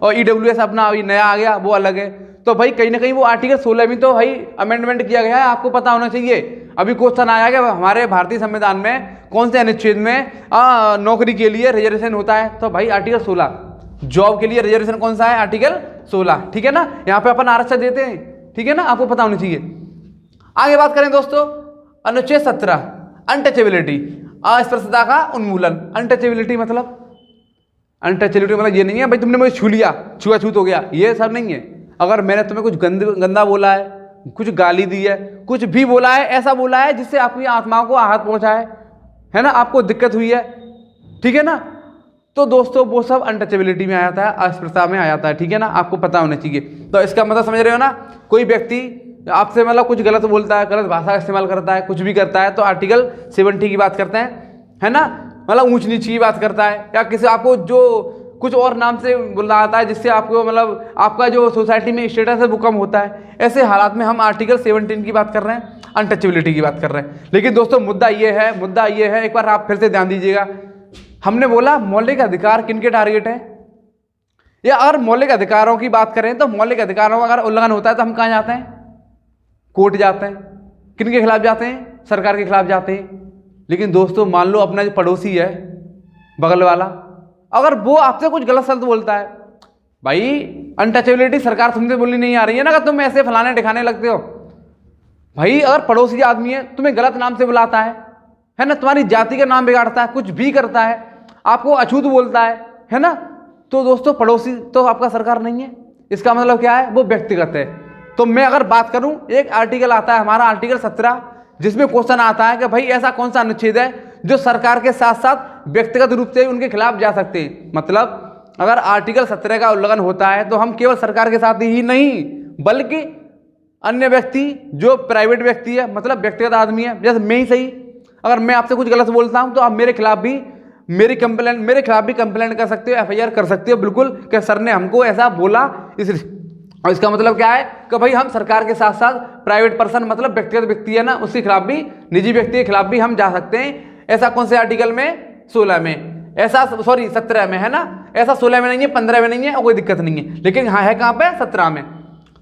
और EWS अपना अभी नया आ गया वो अलग है, तो भाई कहीं ना कहीं वो आर्टिकल 16 में तो भाई अमेंडमेंट किया गया है, आपको पता होना चाहिए। अभी क्वेश्चन आया कि हमारे भारतीय संविधान में कौन से अनुच्छेद में नौकरी के लिए रिजर्वेशन होता है, तो भाई आर्टिकल 16, जॉब के लिए रिजर्वेशन कौन सा है, आर्टिकल 16, ठीक है ना, यहाँ पे अपन आरक्षण देते हैं, ठीक है ना, आपको पता होनी चाहिए। आगे बात करें दोस्तों, अनुच्छेद 17 अनटचेबिलिटी, अस्पृश्यता का उन्मूलन। अनटचेबिलिटी मतलब, अनटचेबिलिटी मतलब ये नहीं है भाई तुमने मुझे छू लिया, छुआछूत हो गया, ये सब नहीं है। अगर मैंने तुम्हें कुछ गंदा बोला है, कुछ गाली दी है, कुछ भी बोला है, ऐसा बोला है जिससे आपकी आत्माओं को आहत पहुंचा है ना, आपको दिक्कत हुई है, ठीक है ना, तो दोस्तों वो सब अनटचेबिलिटी में आ जाता है, अस्पृश्यता में आ जाता है, ठीक है ना, आपको पता होना चाहिए। तो इसका मतलब समझ रहे हो ना, कोई व्यक्ति आपसे मतलब कुछ गलत बोलता है, गलत भाषा का इस्तेमाल करता है, कुछ भी करता है, तो आर्टिकल 70 की बात करते हैं, है ना, मतलब ऊंच नीच की बात करता है, या किसी आपको जो कुछ और नाम से बुलाता है जिससे आपको मतलब आपका जो सोसाइटी में स्टेटस है वो कम होता है। ऐसे हालात में हम आर्टिकल 17 की बात कर रहे हैं, अनटचेबिलिटी की बात कर रहे हैं। लेकिन दोस्तों मुद्दा ये है, एक बार आप फिर से ध्यान दीजिएगा, हमने बोला मौलिक अधिकार किनके टारगेट है, या अगर मौलिक अधिकारों की बात करें तो मौलिक अधिकारों का अगर उल्लंघन होता है तो हम कहाँ जाते हैं, कोर्ट जाते हैं। किनके खिलाफ जाते हैं, सरकार के खिलाफ जाते हैं। लेकिन दोस्तों मान लो अपना जो पड़ोसी है बगल वाला, अगर वो आपसे कुछ गलत शब्द बोलता है, भाई अनटचेबिलिटी सरकार तुमसे बोलनी नहीं आ रही है ना, कि तुम ऐसे फलाने दिखाने लगते हो। भाई अगर पड़ोसी आदमी है तुम्हें गलत नाम से बुलाता है ना, तुम्हारी जाति का नाम बिगाड़ता है, कुछ भी करता है, आपको अछूत बोलता है ना, तो दोस्तों पड़ोसी तो आपका सरकार नहीं है। इसका मतलब क्या है, वो व्यक्तिगत है। तो मैं अगर बात करूं, एक आर्टिकल आता है हमारा आर्टिकल 17, जिसमें क्वेश्चन आता है कि भाई ऐसा कौन सा अनुच्छेद है जो सरकार के साथ साथ व्यक्तिगत रूप से उनके खिलाफ जा सकते हैं। मतलब अगर आर्टिकल 17 का उल्लंघन होता है तो हम केवल सरकार के साथ ही नहीं बल्कि अन्य व्यक्ति जो प्राइवेट व्यक्ति है, मतलब व्यक्तिगत आदमी है, जैसे मैं ही सही, अगर मैं आपसे कुछ गलत बोलता हूं तो आप मेरे खिलाफ भी मेरे खिलाफ भी कंप्लेंट कर सकते हो, FIR कर सकते हो, बिल्कुल, कि सर ने हमको ऐसा बोला। और इसका मतलब क्या है कि भाई हम सरकार के साथ साथ प्राइवेट पर्सन, मतलब व्यक्तिगत व्यक्ति है ना, उसके खिलाफ भी, निजी व्यक्ति के खिलाफ भी हम जा सकते हैं। ऐसा कौन से आर्टिकल में, 16 में, ऐसा सॉरी 17 में, है ना, ऐसा 16 में नहीं है, 15 में नहीं है, और कोई दिक्कत नहीं है। लेकिन हाँ है कहाँ पे, 17 में।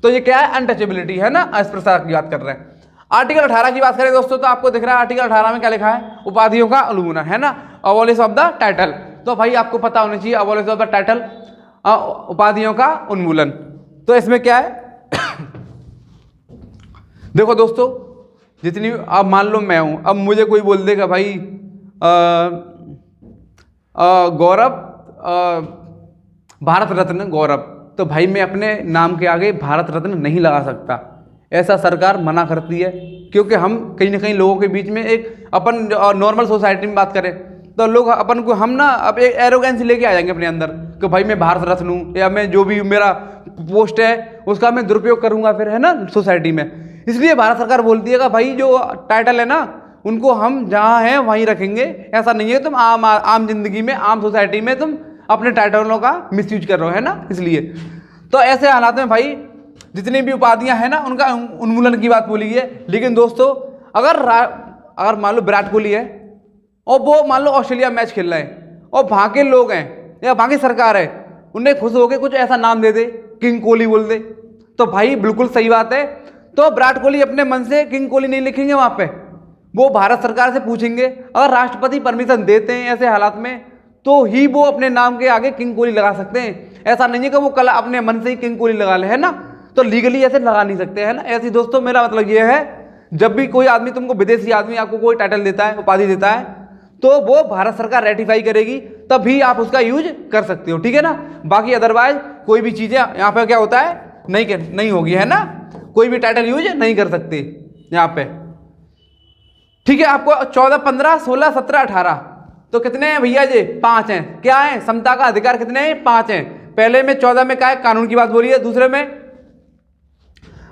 तो ये क्या है, अनटचेबिलिटी है ना, अस्पृश्यता की बात कर रहे हैं। आर्टिकल 18 की बात करें दोस्तों तो आपको दिख रहा है आर्टिकल 18 में क्या लिखा है, उपाधियों का उल्लंघन, है ना, अबॉलिश ऑफ द टाइटल। तो भाई आपको पता होना चाहिए अबॉलिश ऑफ द टाइटल, उपाधियों का उन्मूलन। तो इसमें क्या है देखो दोस्तों, जितनी अब मान लो मैं हूं, अब मुझे कोई बोल देगा भाई गौरव, भारत रत्न गौरव, तो भाई मैं अपने नाम के आगे भारत रत्न नहीं लगा सकता, ऐसा सरकार मना करती है। क्योंकि हम कहीं ना कहीं लोगों के बीच में एक अपन नॉर्मल सोसाइटी में बात करें तो लोग अपन को, हम ना अब एक एरोगेंस लेके आ जाएंगे अपने अंदर कि भाई मैं भारत रत्न हूँ, या मैं जो भी मेरा पोस्ट है उसका मैं दुरुपयोग करूँगा फिर, है ना, सोसाइटी में। इसलिए भारत सरकार बोलती है कि भाई जो टाइटल है ना उनको हम जहाँ हैं वहीं रखेंगे। ऐसा नहीं है तुम आम जिंदगी में, आम सोसाइटी में तुम अपने टाइटलों का मिसयूज कर रहे हो, है ना। इसलिए तो ऐसे हालात में भाई जितनी भी उपाधियां हैं ना उनका उन्मूलन की बात बोली है। लेकिन दोस्तों अगर मान लो विराट कोहली है और वो मान लो ऑस्ट्रेलिया मैच खेल रहे हैं और वहाँ के लोग हैं या वहाँ की सरकार है, उन्हें खुश होकर कुछ ऐसा नाम दे दे, किंग कोहली बोल दे, तो भाई बिल्कुल सही बात है। तो विराट कोहली अपने मन से किंग कोहली नहीं लिखेंगे वहाँ पे, वो भारत सरकार से पूछेंगे। अगर राष्ट्रपति परमिशन देते हैं ऐसे हालात में तो ही वो अपने नाम के आगे किंग कोहली लगा सकते हैं। ऐसा नहीं है कि वो कल अपने मन से ही किंग कोहली लगा ले, है ना, तो लीगली ऐसे लगा नहीं सकते, है ना। ऐसे दोस्तों मेरा मतलब ये है, जब भी कोई आदमी तुमको, विदेशी आदमी आपको कोई टाइटल देता है, उपाधि देता है, तो वो भारत सरकार रेटिफाई करेगी तभी आप उसका यूज कर सकते हो, ठीक है ना। बाकी अदरवाइज कोई भी चीजें यहाँ पे क्या होता है, नहीं होगी, है ना, कोई भी टाइटल यूज नहीं कर सकते यहाँ पे, ठीक है। आपको 14, 15, 16, 17, 18 तो कितने हैं भैया जी, 5 हैं। क्या है, समता का अधिकार कितने हैं, 5 हैं। पहले में 14 में क्या है, कानून की बात बोली है। दूसरे में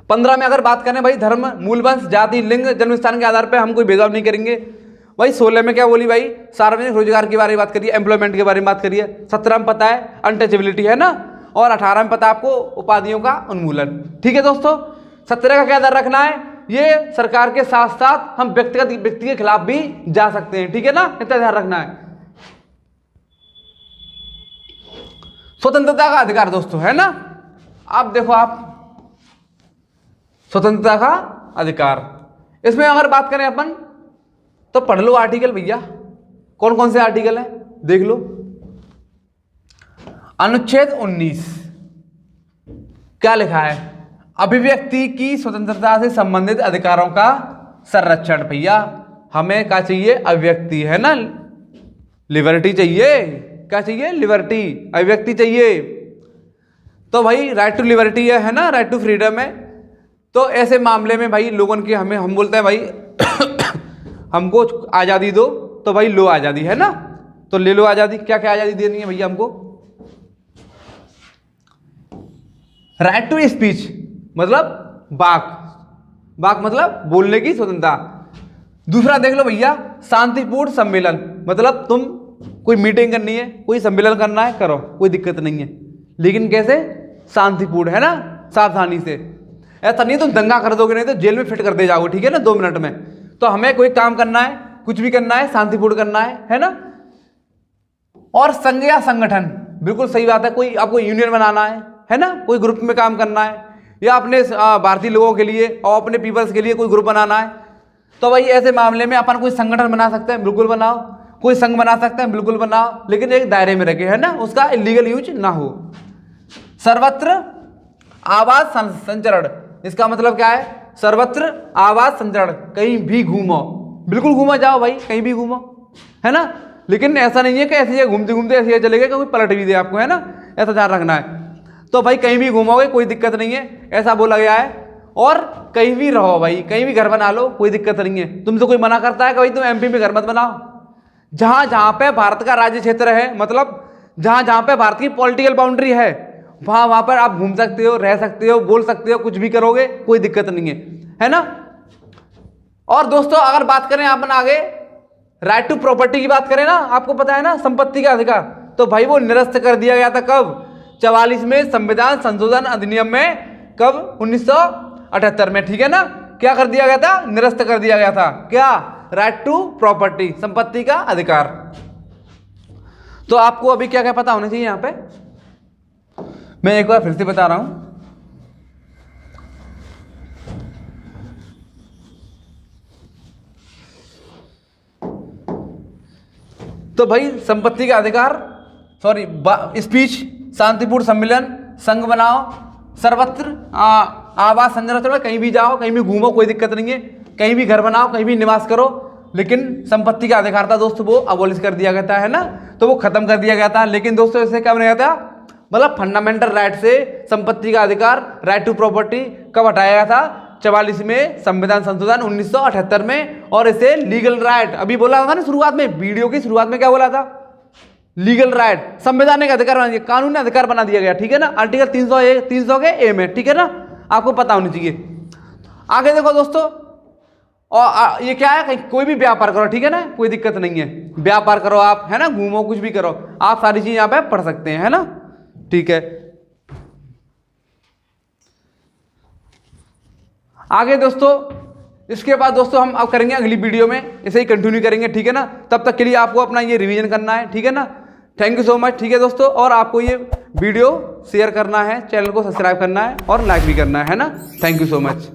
15 में अगर बात करें भाई धर्म, मूलवंश, जाति, लिंग, जन्मस्थान के आधार पर हम कोई भेदभाव नहीं करेंगे। भाई 16 में क्या बोली भाई, सार्वजनिक रोजगार के बारे में बात करिए, एम्प्लॉयमेंट के बारे में बात करिए। 17 में पता है अनटचेबिलिटी, है ना, और 18 में पता है आपको उपाधियों का उन्मूलन, ठीक है दोस्तों। 17 का क्या ध्यान रखना है, ये सरकार के साथ साथ हम व्यक्तिगत व्यक्ति के खिलाफ भी जा सकते हैं, ठीक है ना, इतना ध्यान रखना है। स्वतंत्रता का अधिकार दोस्तों, है ना, आप देखो, आप स्वतंत्रता का अधिकार, इसमें अगर बात करें अपन तो पढ़ लो आर्टिकल भैया, कौन कौन से आर्टिकल है देख लो। अनुच्छेद 19 क्या लिखा है, अभिव्यक्ति की स्वतंत्रता से संबंधित अधिकारों का संरक्षण। भैया हमें क्या चाहिए, अभिव्यक्ति, है ना, लिबर्टी चाहिए। क्या चाहिए, लिबर्टी, अभिव्यक्ति चाहिए। तो भाई राइट टू लिबर्टी है ना, राइट टू फ्रीडम है। तो ऐसे मामले में भाई लोगों के हम बोलते हैं भाई हमको आज़ादी दो, तो भाई लो आज़ादी, है ना। तो ले लो आज़ादी। क्या क्या आज़ादी देनी है भैया हमको? राइट टू स्पीच मतलब वाक, वाक मतलब बोलने की स्वतंत्रता। दूसरा देख लो भैया, शांतिपूर्ण सम्मेलन मतलब तुम कोई मीटिंग करनी है, कोई सम्मेलन करना है, करो, कोई दिक्कत नहीं है, लेकिन कैसे? शांतिपूर्ण, है ना, सावधानी से। ऐसा नहीं तुम दंगा कर दोगे, नहीं तो जेल में फिट कर दे जाओगे, ठीक है ना, 2 मिनट में। तो हमें कोई काम करना है, कुछ भी करना है, शांतिपूर्ण करना है ना। और संघ या संगठन, बिल्कुल सही बात है, कोई आपको यूनियन बनाना है ना, कोई ग्रुप में काम करना है, या अपने भारतीय लोगों के लिए और अपने पीपल्स के लिए कोई ग्रुप बनाना है, तो भाई ऐसे मामले में अपन कोई संगठन बना सकते हैं, बिल्कुल बनाओ। कोई संघ बना सकते हैं, बिल्कुल बनाओ, लेकिन एक दायरे में रखे, है ना, उसका इलीगल यूज ना हो। सर्वत्र आवाज संचरण, इसका मतलब क्या है? सर्वत्र आवाज संचरण, कहीं भी घूमो, बिल्कुल घूमा जाओ भाई, कहीं भी घूमो, है ना, लेकिन ऐसा नहीं है कि ऐसे घूमते घूमते ऐसे चले गए, कोई पलट भी दे आपको, है ना, ऐसा ध्यान रखना है। तो भाई कहीं भी घूमोगे कोई दिक्कत नहीं है, ऐसा बोला गया है। और कहीं भी रहो भाई, कहीं भी घर बना लो, कोई दिक्कत नहीं है। तुमसे कोई मना करता है कि भाई तुम एमपी में घर मत बनाओ? जहां जहां पे भारत का राज्य क्षेत्र है, मतलब जहां जहां पे भारत की पॉलिटिकल बाउंड्री है, वहां पर आप घूम सकते हो, रह सकते हो, बोल सकते हो, कुछ भी करोगे, कोई दिक्कत नहीं है ना। और दोस्तों अगर बात करें अपन आगे राइट टू प्रॉपर्टी की बात करें ना, आपको पता है ना, संपत्ति का अधिकार, तो भाई वो निरस्त कर दिया गया था कब? 44 में संविधान संशोधन अधिनियम में। कब? 1978 में, ठीक है ना। क्या कर दिया गया था? निरस्त कर दिया गया था। क्या? राइट टू प्रॉपर्टी, संपत्ति का अधिकार। तो आपको अभी क्या क्या पता होना चाहिए यहां पे, मैं एक बार फिर से बता रहा हूं। तो भाई संपत्ति का अधिकार, सॉरी, स्पीच, शांतिपूर्ण सम्मेलन, संघ बनाओ, सर्वत्र आवास संरचना, कहीं भी जाओ, कहीं भी घूमो, कोई दिक्कत नहीं है, कहीं भी घर बनाओ, कहीं भी निवास करो, लेकिन संपत्ति का अधिकार था दोस्तों वो अबॉलिश कर दिया गया था, है ना, तो वो खत्म कर दिया गया था। लेकिन दोस्तों इससे क्या बनाया था? मतलब फंडामेंटल राइट से संपत्ति का अधिकार, राइट टू प्रॉपर्टी कब हटाया गया था? 44 में संविधान संशोधन 1978 में। और इसे लीगल राइट, अभी बोला था ना शुरुआत में, वीडियो की शुरुआत में क्या बोला था? लीगल राइट, संवैधानिक अधिकार बना दिया, कानूनी अधिकार बना दिया गया, ठीक है ना, आर्टिकल 300 के ए में, ठीक है ना, आपको पता होनी चाहिए। आगे देखो दोस्तों, और ये क्या है? कहीं कोई भी व्यापार करो, ठीक है ना, कोई दिक्कत नहीं है, व्यापार करो आप, है ना, घूमो, कुछ भी करो, आप सारी चीज यहाँ पे पढ़ सकते हैं, है ना, ठीक है। आगे दोस्तों, इसके बाद दोस्तों हम अब करेंगे अगली वीडियो में, इसे ही कंटिन्यू करेंगे, ठीक है ना। तब तक के लिए आपको अपना ये रिवीजन करना है, ठीक है ना। थैंक यू सो मच, ठीक है दोस्तों। और आपको ये वीडियो शेयर करना है, चैनल को सब्सक्राइब करना है और लाइक भी करना है ना। Thank you so much.